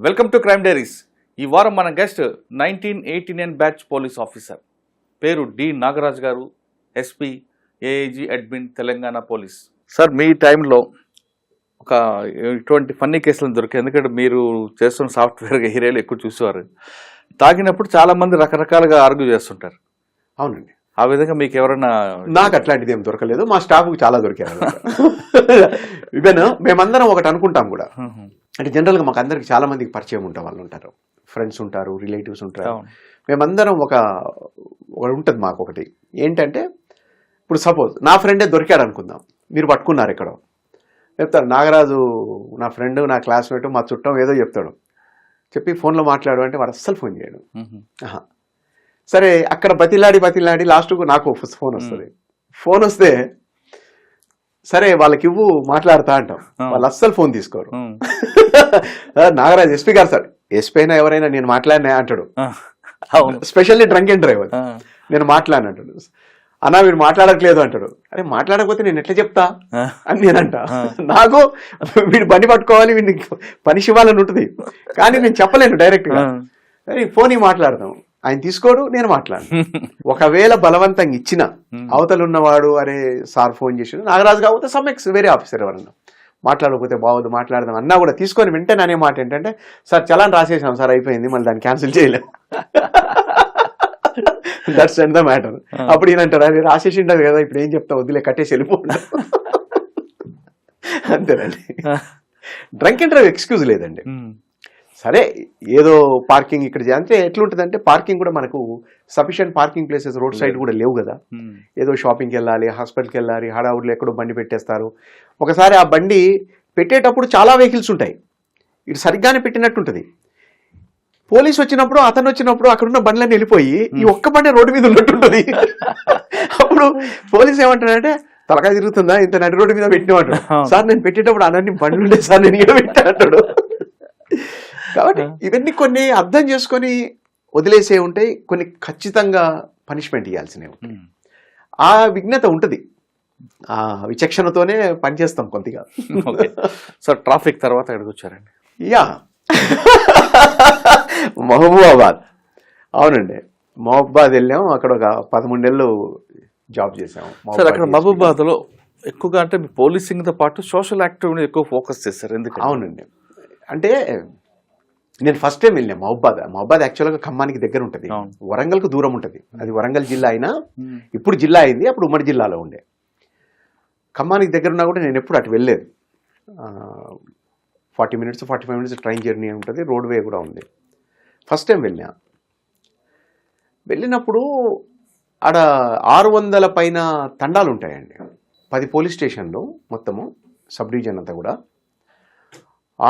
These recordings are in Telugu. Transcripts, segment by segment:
Welcome to crime diaries. ఈ వారం మన గెస్ట్ 1989 బ్యాచ్ పోలీస్ ఆఫీసర్, పేరు D Nagaraj garu, SP AIG admin Telangana police. Sir, మీ టైంలో ఒక ఇటువంటి ఫన్నీ కేసులను దొరికాయి. ఎందుకంటే మీరు చేస్తున్న సాఫ్ట్వేర్ ఏరియాలో ఎక్కువ చూసేవారు. తాగినప్పుడు చాలా మంది రకరకాలుగా ఆర్గ్యూ చేస్తుంటారు. అవునండి. ఆ విధంగా మీకు ఎవరైనా? నాకు అట్లాంటిది ఏం దొరకలేదు. మా స్టాఫ్కి చాలా దొరికారు. ఈవెన్ మేమందరం ఒకటి అనుకుంటాం కూడా. అంటే జనరల్గా మాకు అందరికి చాలా మందికి పరిచయం ఉంటాం, వాళ్ళు ఉంటారు, ఫ్రెండ్స్ ఉంటారు, రిలేటివ్స్ ఉంటారు. మేమందరం ఒకటి ఉంటుంది మాకు. ఒకటి ఏంటంటే, ఇప్పుడు సపోజ్ నా ఫ్రెండే దొరికాడు అనుకుందాం, మీరు పట్టుకున్నారు ఎక్కడో, చెప్తారు నాగరాజు నా ఫ్రెండ్, నా క్లాస్మేట్, మా చుట్టం ఏదో చెప్తాడు. చెప్పి ఫోన్లో మాట్లాడు అంటే వాడు అస్సలు ఫోన్ చేయడు. సరే, అక్కడ బతిలాడి లాస్ట్కు నాకు ఫోన్ వస్తుంది. ఫోన్ వస్తే సరే వాళ్ళకి ఇవ్వు మాట్లాడతా అంటాం. వాళ్ళు అస్సలు ఫోన్ తీసుకోరు. నాగరాజ్ ఎస్పీ గారు సార్, ఎస్పీ అయినా ఎవరైనా నేను మాట్లాడినా అంటాడు. స్పెషల్లీ డ్రంక్ అండ్ డ్రైవర్, నేను మాట్లాడినంటాడు. అన్నా వీడు మాట్లాడట్లేదు అంటాడు. అరే మాట్లాడకపోతే నేను ఎట్లా చెప్తా అని నేనంట. నాకు వీడు బండి పట్టుకోవాలి, వీడిని పనిష్ ఇవ్వాలని ఉంటుంది, కానీ నేను చెప్పలేను డైరెక్ట్ గా. సరే ఫోన్ మాట్లాడదాం, ఆయన తీసుకోడు, నేను మాట్లాడను. ఒకవేళ బలవంతంగా ఇచ్చిన అవతలు ఉన్నవాడు అరే సార్ ఫోన్ చేసి నాగరాజు కాకపోతే సమ్మెక్స్ వేరే ఆఫీసర్ ఎవరన్నా మాట్లాడకపోతే బాగోదు మాట్లాడదాం అన్నా కూడా తీసుకొని వెంటనే అనే మాట ఏంటంటే, సార్ చలాన్ రాసేసాం సార్, అయిపోయింది, మళ్ళీ దాన్ని క్యాన్సిల్ చేయలేం. That's end the matter. అప్పుడు ఈయనంటారు అది రాసేసి ఉండదు కదా, ఇప్పుడు ఏం చెప్తా, వద్దులే కట్టేసి వెళ్ళిపోండి. అంతేనండి. డ్రంక్ అండ్ డ్రైవ్ ఎక్స్క్యూజ్ లేదండి. సరే ఏదో పార్కింగ్ ఇక్కడ అంటే ఎట్లుంటుందంటే, పార్కింగ్ కూడా మనకు sufficient parking places road side కూడా లేవు కదా. ఏదో షాపింగ్కి వెళ్ళాలి, హాస్పిటల్కి వెళ్ళాలి, హడావుడిలో ఎక్కడో బండి పెట్టేస్తారు. ఒకసారి ఆ బండి పెట్టేటప్పుడు చాలా వెహికల్స్ ఉంటాయి, ఇటు సరిగ్గానే పెట్టినట్టుంటుంది. పోలీసు వచ్చినప్పుడు, అతను వచ్చినప్పుడు అక్కడున్న బండ్లన్నీ వెళ్ళిపోయి ఈ ఒక్క బండి రోడ్డు మీద ఉన్నట్టుంటుంది. అప్పుడు పోలీసు ఏమంటాడంటే, తలకాయ తిరుగుతుందా, ఇంత నడి రోడ్డు మీద పెట్టినవాడు సార్, నేను పెట్టేటప్పుడు అన్నీ బండ్లు ఉండే సార్, నేను ఇక్కడ పెట్టాడు. కాబట్టి ఇవన్నీ కొన్ని అర్థం చేసుకొని వదిలేసే ఉంటాయి, కొన్ని ఖచ్చితంగా పనిష్మెంట్ ఇవ్వాల్సినవి ఉంటాయి. ఆ విఘ్నత ఉంటుంది, ఆ విచక్షణతోనే పనిచేస్తాం కొద్దిగా. సో ట్రాఫిక్ తర్వాత ఎక్కడికి వచ్చారండి? యా, మహబూబాబాద్. అవునండి, మహబూబాబాద్ వెళ్ళాం. అక్కడ ఒక 11 నెలలు జాబ్ చేసాము. సార్, అక్కడ మహబూబాబాద్ లో ఎక్కువగా అంటే పోలీసింగ్ తో పాటు సోషల్ యాక్టివిటీ ఎక్కువ ఫోకస్ చేస్తారు, ఎందుకు? అవునండి, అంటే నేను ఫస్ట్ టైం వెళ్ళాను మహబూబాబాద్ యాక్చువల్గా ఖమ్మానికి దగ్గర ఉంటుంది, వరంగల్కు దూరం ఉంటుంది. అది వరంగల్ జిల్లా అయినా ఇప్పుడు జిల్లా అయింది, అప్పుడు ఉమ్మడి జిల్లాలో ఉండే. ఖమ్మానికి దగ్గర ఉన్నా కూడా నేను ఎప్పుడు అటు వెళ్ళలేదు. 45 మినిట్స్ ట్రైన్ జర్నీ ఉంటుంది, రోడ్ వే కూడా ఉంది. ఫస్ట్ టైం వెళ్ళినప్పుడు ఆడ 600 పైన తండాలు ఉంటాయండి. 10 పోలీస్ స్టేషన్లు మొత్తము, సబ్ డివిజన్ అంతా కూడా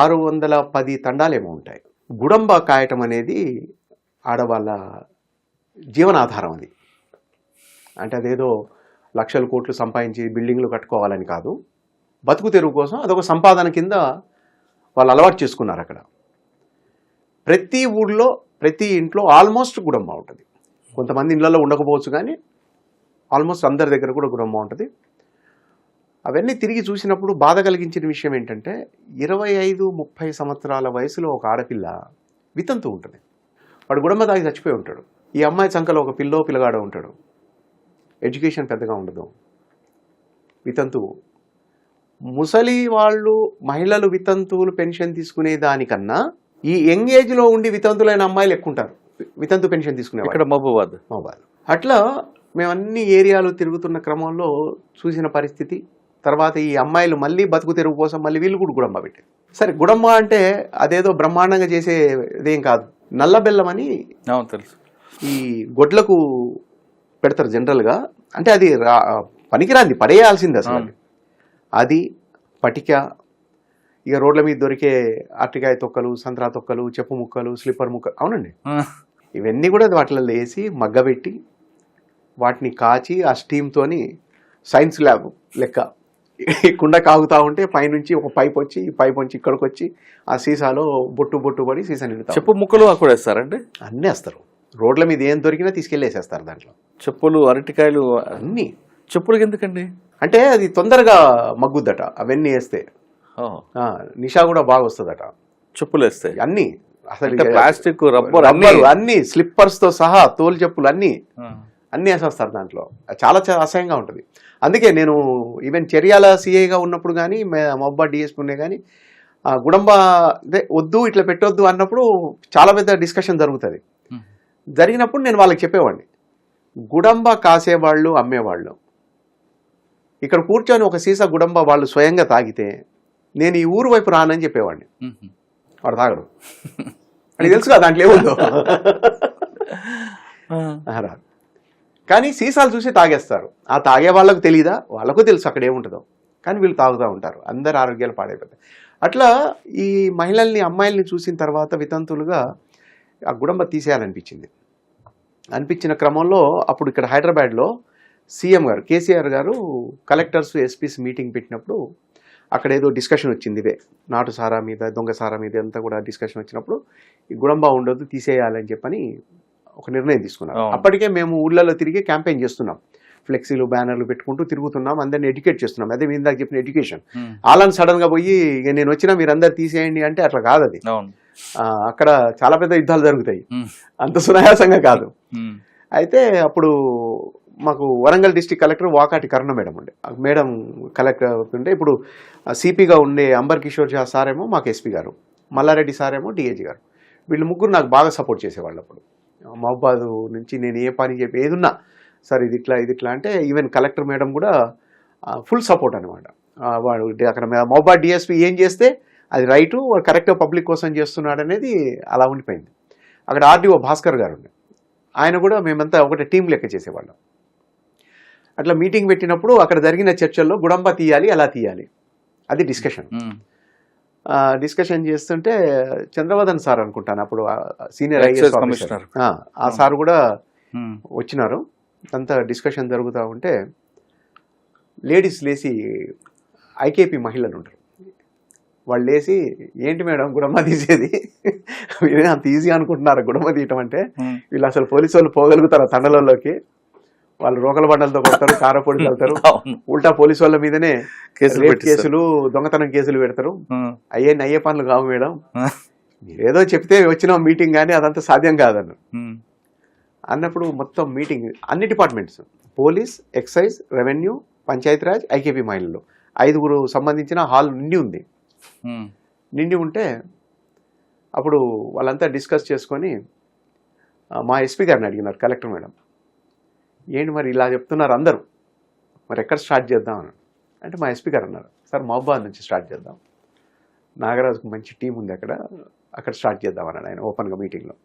610 తండాలేమో ఉంటాయి. గుడంబ కాయటం అనేది ఆడవాళ్ళ జీవనాధారం. అది అంటే అదేదో లక్షల కోట్లు సంపాదించి బిల్డింగ్లు కట్టుకోవాలని కాదు, బతుకు తెరువు కోసం అదొక సంపాదన కింద వాళ్ళు అలవాటు చేసుకున్నారు. అక్కడ ప్రతి ఊళ్ళో ప్రతి ఇంట్లో ఆల్మోస్ట్ గుడంబ ఉంటుంది. కొంతమంది ఇళ్లలో ఉండకపోవచ్చు, కానీ ఆల్మోస్ట్ అందరి దగ్గర కూడా గుడంబ ఉంటుంది. అవన్నీ తిరిగి చూసినప్పుడు బాధ కలిగించిన విషయం ఏంటంటే, 25-30 సంవత్సరాల వయసులో ఒక ఆడపిల్ల వితంతు ఉంటుంది. వాడు గుడంబ తాగి చచ్చిపోయి ఉంటాడు. ఈ అమ్మాయి చంకలో ఒక పిల్లగాడో ఉంటాడు. ఎడ్యుకేషన్ పెద్దగా ఉండదు, వితంతువు. ముసలి వాళ్ళు, మహిళలు వితంతువులు పెన్షన్ తీసుకునే దానికన్నా ఈ యంగ్ ఏజ్లో ఉండి వితంతులైన అమ్మాయిలు ఎక్కువ ఉంటారు, వితంతు పెన్షన్ తీసుకునే. ఇక్కడ మహబూబాబాద్ అట్లా మేము అన్ని ఏరియాలు తిరుగుతున్న క్రమంలో చూసిన పరిస్థితి. తర్వాత ఈ అమ్మాయిలు మళ్ళీ బతుకు తెరువు కోసం మళ్ళీ వీళ్ళు కూడా గుడంబ పెట్టారు. సరే, గుడంబ అంటే అదేదో బ్రహ్మాండంగా చేసేదేం కాదు. నల్ల బెల్లం అని తెలుసు, ఈ గొడ్లకు పెడతారు జనరల్గా. అంటే అది పనికిరాంది, పడేయాల్సింది అసలు. అది పటిక, ఇక రోడ్ల మీద దొరికే అరటికాయ తొక్కలు, సంత్రా తొక్కలు, చెప్పు ముక్కలు, స్లిప్పర్ ముక్కలు. అవునండి, ఇవన్నీ కూడా వాటిలో వేసి మగ్గబెట్టి వాటిని కాచి ఆ స్టీమ్తోని సైన్స్ ల్యాబ్ లెక్క కుండ కాగుతూ ఉంటే పైనుంచి ఒక పైప్ వచ్చి, ఈ పైప్ నుంచి ఇక్కడికి వచ్చి ఆ సీసాలో బొట్టు పడి సీసా నిండుతారు. చెప్పు ముక్కలు అక్కడ వేస్తారండి, అన్నీ వేస్తారు. రోడ్ల మీద ఏం దొరికినా తీసుకెళ్ళి వేసేస్తారు దాంట్లో. చెప్పులు, అరటికాయలు, అన్నీ. చెప్పులకి ఎందుకండి అంటే అది తొందరగా మగ్గుద్దట అవన్నీ వేస్తే. నిషా కూడా బాగా వస్తుందట. చెప్పులు వేస్తాయి అన్ని అసలు అంటే ప్లాస్టిక్ రబ్బర్ రబ్బరు అన్ని స్లిప్పర్స్ తో సహా తోలు చెప్పులు అన్ని వేసేస్తారు దాంట్లో. చాలా చాలా అసహ్యంగా ఉంటుంది. అందుకే నేను ఈవెన్ చర్యాల సిఐగా ఉన్నప్పుడు కానీ మబ్బా డిఎస్పీ ఉన్నాయి కానీ గుడంబ అదే వద్దు ఇట్లా పెట్టొద్దు అన్నప్పుడు చాలా పెద్ద డిస్కషన్ జరుగుతుంది. జరిగినప్పుడు నేను వాళ్ళకి చెప్పేవాడిని, గుడంబ కాసేవాళ్ళు అమ్మేవాళ్ళు ఇక్కడ కూర్చొని ఒక సీసా గుడంబ వాళ్ళు స్వయంగా తాగితే నేను ఈ ఊరు వైపు రానని చెప్పేవాడిని. వాడు తాగడు, అని తెలుసు కదా దాంట్లో ఏముందో. రాదు. కానీ సీసాలు చూసి తాగేస్తారు. ఆ తాగే వాళ్ళకు తెలియదా? వాళ్ళకు తెలుసు అక్కడ ఏముంటుందో, కానీ వీళ్ళు తాగుతూ ఉంటారు. అందరి ఆరోగ్యాలు పాడైపోతాయి. అట్లా ఈ మహిళల్ని అమ్మాయిల్ని చూసిన తర్వాత వితంతులుగా ఆ గుడంబ తీసేయాలనిపించింది. అనిపించిన క్రమంలో అప్పుడు ఇక్కడ హైదరాబాద్లో సీఎం గారు కేసీఆర్ గారు కలెక్టర్స్ ఎస్పీస్ మీటింగ్ పెట్టినప్పుడు అక్కడ ఏదో డిస్కషన్ వచ్చింది. ఇదే నాటు సారా మీద దొంగ సారా మీద అంతా కూడా డిస్కషన్ వచ్చినప్పుడు ఈ గుడంబ ఉండొద్దు తీసేయాలని చెప్పని ఒక నిర్ణయం తీసుకున్నారు. అప్పటికే మేము ఊళ్ళలో తిరిగి క్యాంపెయిన్ చేస్తున్నాం, ఫ్లెక్సీలు బ్యానర్లు పెట్టుకుంటూ తిరుగుతున్నాం, అందరిని ఎడ్యుకేట్ చేస్తున్నాం. అదే మీ ఇందాక చెప్పిన ఎడ్యుకేషన్. అలాని సడన్ గా పోయి ఇక నేను వచ్చినా మీరు అందరు తీసేయండి అంటే అట్లా కాదు. అది అక్కడ చాలా పెద్ద యుద్ధాలు జరుగుతాయి, అంత సునాయాసంగా కాదు. అయితే అప్పుడు మాకు వరంగల్ డిస్ట్రిక్ట్ కలెక్టర్ వాకాటి కరుణ మేడం ఉండే. మేడం కలెక్టర్ ఉండే. ఇప్పుడు సిపిగా ఉండే అంబర్ కిషోర్ ఝా సారేమో మాకు ఎస్పీ గారు, మల్లారెడ్డి సారేమో డిఐజీ గారు. వీళ్ళు ముగ్గురు నాకు బాగా సపోర్ట్ చేసేవాళ్ళు. అప్పుడు మహబాద్ నుంచి నేను ఏ పని చెప్పి ఏదున్నా సార్ ఇది ఇట్లా అంటే ఈవెన్ కలెక్టర్ మేడం కూడా ఫుల్ సపోర్ట్ అనమాట. వాడు అక్కడ మహబాద్ డిఎస్పీ ఏం చేస్తే అది రైటు, వాడు కరెక్ట్గా పబ్లిక్ కోసం చేస్తున్నాడు అనేది అలా ఉండిపోయింది. అక్కడ ఆర్డీఓ భాస్కర్ గారు ఉండే, ఆయన కూడా మేమంతా ఒకటే టీం లెక్క చేసేవాళ్ళం. అట్లా మీటింగ్ పెట్టినప్పుడు అక్కడ జరిగిన చర్చల్లో గుడంబ తీయాలి, అలా తీయాలి, అది డిస్కషన్ చేస్తుంటే చంద్రవదన్ సార్ అనుకుంటాను అప్పుడు సీనియర్ ఐఏఎస్ కమిషనర్, ఆ సార్ కూడా వచ్చినారు. అంతా డిస్కషన్ జరుగుతూ ఉంటే లేడీస్ లేచి ఐకేపీ మహిళలు ఉంటారు, వాళ్ళు లేచి ఏంటి మేడం గుడమ్మ తీసేది, అంత ఈజీ అనుకుంటున్నారు గుడమ్మ తీయటం అంటే, వీళ్ళు అసలు పోలీసు వాళ్ళు పోగలుగుతారు తండలలోకి, వాళ్ళు రోకల బండలతో కొడతారు, కారపొడి చల్లుతారు, ఉల్టా పోలీసు వాళ్ళ మీదనే కేసులు దొంగతనం కేసులు పెడతారు, అయ్యే పనులు కావు మేడం, మీరేదో చెప్తే వచ్చినాం మీటింగ్ కానీ అదంతా సాధ్యం కాదన్న అన్నప్పుడు మొత్తం మీటింగ్ అన్ని departments, police, excise, revenue, Panchayati Raj, IKP మహిళలు 5 సంబంధించిన హాల్ నిండి ఉంటే అప్పుడు వాళ్ళంతా డిస్కస్ చేసుకొని మా ఎస్పీ గారిని అడిగినారు, కలెక్టర్ మేడం ఏంటి మరి ఇలా చెప్తున్నారు అందరూ, మరి ఎక్కడ స్టార్ట్ చేద్దాం అని అంటే మా ఎస్పీ గారు అన్నారు, సార్ మహబాద్ నుంచి స్టార్ట్ చేద్దాం, నాగరాజుకు మంచి టీం ఉంది అక్కడ స్టార్ట్ చేద్దాం అన్నాడు ఆయన ఓపెన్గా మీటింగ్లో.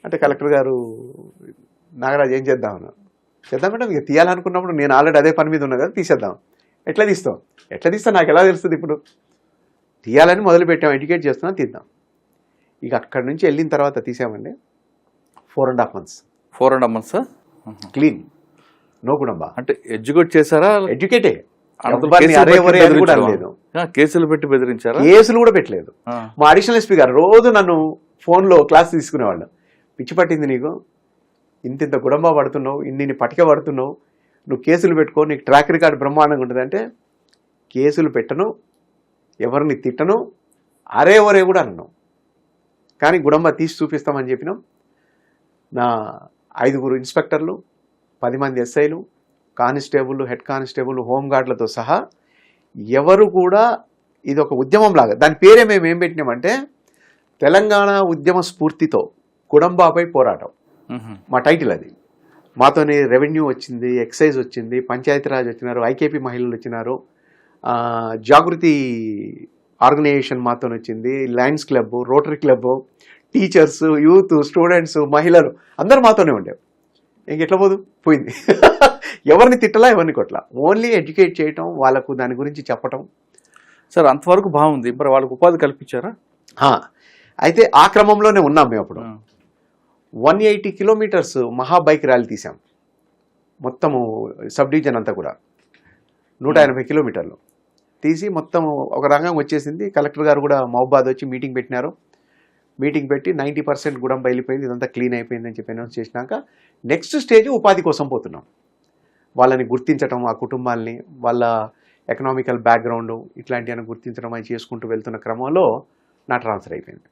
అంటే కలెక్టర్ గారు నాగరాజు ఏం చేద్దామన్నారు, చేద్దాం మేడం ఇక తీయాలనుకున్నప్పుడు నేను ఆల్రెడీ అదే పని మీద ఉన్నా కదా తీసేద్దాం, ఎట్లా తీస్తాం నాకు ఎలా తెలుస్తుంది, ఇప్పుడు తీయాలని మొదలుపెట్టాం, ఎడ్యుకేట్ చేస్తున్నాం, తీద్దాం. ఇక అక్కడి నుంచి వెళ్ళిన తర్వాత తీసామండి 4.5 months. 4.5 months క్లీన్, నో గుడంబ. అంటే ఎడ్యుకేట్ చేశారా? ఎడ్యుకేటే, కేసులు పెట్టి బెదిరించారా? కేసులు కూడా పెట్టలేదు. మా అడిషనల్ ఎస్పీ గారు రోజు నన్ను ఫోన్లో క్లాస్ తీసుకునేవాళ్ళు, పిచ్చి పట్టింది నీకు, ఇంత గుడంబ పడుతున్నావు, ఇన్ని పటిక పడుతున్నావు, నువ్వు కేసులు పెట్టుకో, నీకు ట్రాక్ రికార్డ్ బ్రహ్మాండంగా ఉంటుంది అంటే, కేసులు పెట్టను, ఎవరిని తిట్టను, ఒరే కూడా అన్నాను, కానీ గుడంబ తీసి చూపిస్తామని చెప్పినాం. నా 5 ఇన్స్పెక్టర్లు, 10 మంది ఎస్ఐలు, కానిస్టేబుల్, హెడ్ కానిస్టేబుల్, హోంగార్డులతో సహా ఎవరు కూడా ఇది ఒక ఉద్యమం లాగా, దాని పేరే మేము ఏం పెట్టినామంటే తెలంగాణ ఉద్యమ స్ఫూర్తితో గుడంబాపై పోరాటం, మా టైటిల్ అది. మాతోనే రెవెన్యూ వచ్చింది, ఎక్సైజ్ వచ్చింది, పంచాయతీరాజ్ వచ్చినారు, ఐకేపీ మహిళలు వచ్చినారు, జాగృతి ఆర్గనైజేషన్ మాతో వచ్చింది, Lions club, rotary club, teachers, youth, students, మహిళలు అందరూ మాతోనే ఉండేవి. ఇంకెట్లా పోయింది ఎవరిని తిట్టలా, ఎవరిని కొట్టలా, ఓన్లీ ఎడ్యుకేట్ చేయటం, వాళ్ళకు దాని గురించి చెప్పటం. సార్ అంతవరకు బాగుంది, మరి వాళ్ళకు ఉపాధి కల్పించారా? అయితే ఆ క్రమంలోనే ఉన్నాం మేము. అప్పుడు 180 kilometers మహా బైక్ ర్యాలీ తీసాం, మొత్తము సబ్ డివిజన్ అంతా కూడా 180 kilometers తీసి మొత్తం ఒక రంగం వచ్చేసింది. కలెక్టర్ గారు కూడా మహబాద్ వచ్చి మీటింగ్ పెట్టినారు. మీటింగ్ పెట్టి 90% గుడంబ వెళ్ళిపోయింది, ఇదంతా క్లీన్ అయిపోయిందని చెప్పి అనౌన్స్ చేసినాక నెక్స్ట్ స్టేజ్ ఉపాధి కోసం పోతున్నాం. వాళ్ళని గుర్తించడం, ఆ కుటుంబాలని, వాళ్ళ ఎకనామికల్ బ్యాక్గ్రౌండ్ ఇట్లాంటివన్నీ గుర్తించడం అని చేసుకుంటూ వెళ్తున్న క్రమంలో నా ట్రాన్స్ఫర్ అయిపోయింది.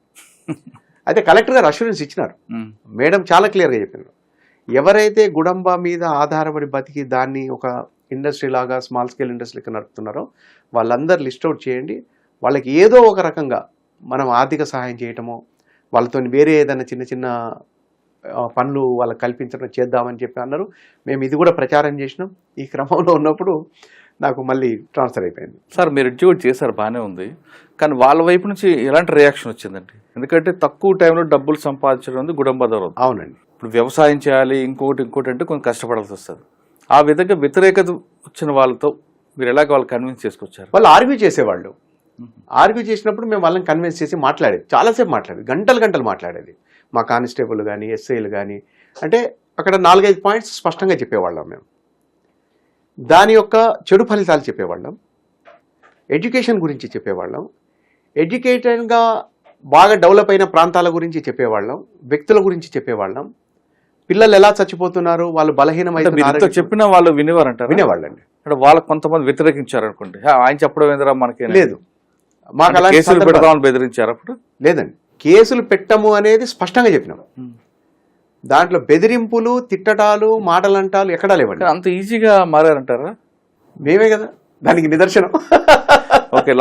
అయితే కలెక్టర్ గారు అష్యూరెన్స్ ఇచ్చినారు. మేడం చాలా క్లియర్గా చెప్పారు, ఎవరైతే గుడంబ మీద ఆధారపడి బతికి దాన్ని ఒక ఇండస్ట్రీ లాగా స్మాల్ స్కేల్ ఇండస్ట్రీకి నడుపుతున్నారో వాళ్ళందరూ లిస్ట్ అవుట్ చేయండి, వాళ్ళకి ఏదో ఒక రకంగా మనం ఆర్థిక సహాయం చేయటమో వాళ్ళతో వేరే ఏదైనా చిన్న చిన్న పనులు వాళ్ళకి కల్పించడం చేద్దామని చెప్పి అన్నారు. మేము ఇది కూడా ప్రచారం చేసినాం. ఈ క్రమంలో ఉన్నప్పుడు నాకు మళ్ళీ ట్రాన్స్ఫర్ అయిపోయింది. సార్ మీరు ఎడ్యుకేట్ చేశారు, బాగానే ఉంది, కానీ వాళ్ళ వైపు నుంచి ఎలాంటి రియాక్షన్ వచ్చిందండి? ఎందుకంటే తక్కువ టైంలో డబ్బులు సంపాదించడం అనేది గుడంబ దొరకదు. అవునండి. ఇప్పుడు వ్యవసాయం చేయాలి, ఇంకోటి అంటే కొంచెం కష్టపడాల్సి వస్తుంది. ఆ విధంగా వ్యతిరేకత వచ్చిన వాళ్ళతో మీరు ఎలాగ వాళ్ళు కన్విన్స్ చేసుకొచ్చారు? వాళ్ళు ఆర్గ్యూ చేసేవాళ్ళు. ఆర్గ్యూ చేసినప్పుడు మేము వాళ్ళని కన్విన్స్ చేసి మాట్లాడేది, చాలాసేపు మాట్లాడేది, గంటలు మాట్లాడేది. మా కానిస్టేబుల్ కానీ ఎస్ఐలు కానీ, అంటే అక్కడ 4-5 పాయింట్స్ స్పష్టంగా చెప్పేవాళ్ళం మేము. దాని యొక్క చెడు ఫలితాలు చెప్పేవాళ్ళం, ఎడ్యుకేషన్ గురించి చెప్పేవాళ్ళం, ఎడ్యుకేటెడ్గా బాగా డెవలప్ అయిన ప్రాంతాల గురించి చెప్పేవాళ్ళం, వ్యక్తుల గురించి చెప్పేవాళ్ళం, పిల్లలు ఎలా చచ్చిపోతున్నారు, వాళ్ళు బలహీనమైన చెప్పిన వాళ్ళు వినేవాళ్ళండి. అంటే వాళ్ళకి కొంతమంది వ్యతిరేకించారు అనుకోండి, ఆయన చెప్పడం ఏందిరా మనకి లేదు, మాకు అలా కేసులు పెడదామని బెదిరించారు అప్పుడు? లేదండి, కేసులు పెట్టము అనేది స్పష్టంగా చెప్పినాం. దాంట్లో బెదిరింపులు, తిట్టటాలు, మాటలంటాలు ఎక్కడా లేవండి. అంత ఈజీగా మారారంటారా? మేమే కదా దానికి నిదర్శనం. ఓకే.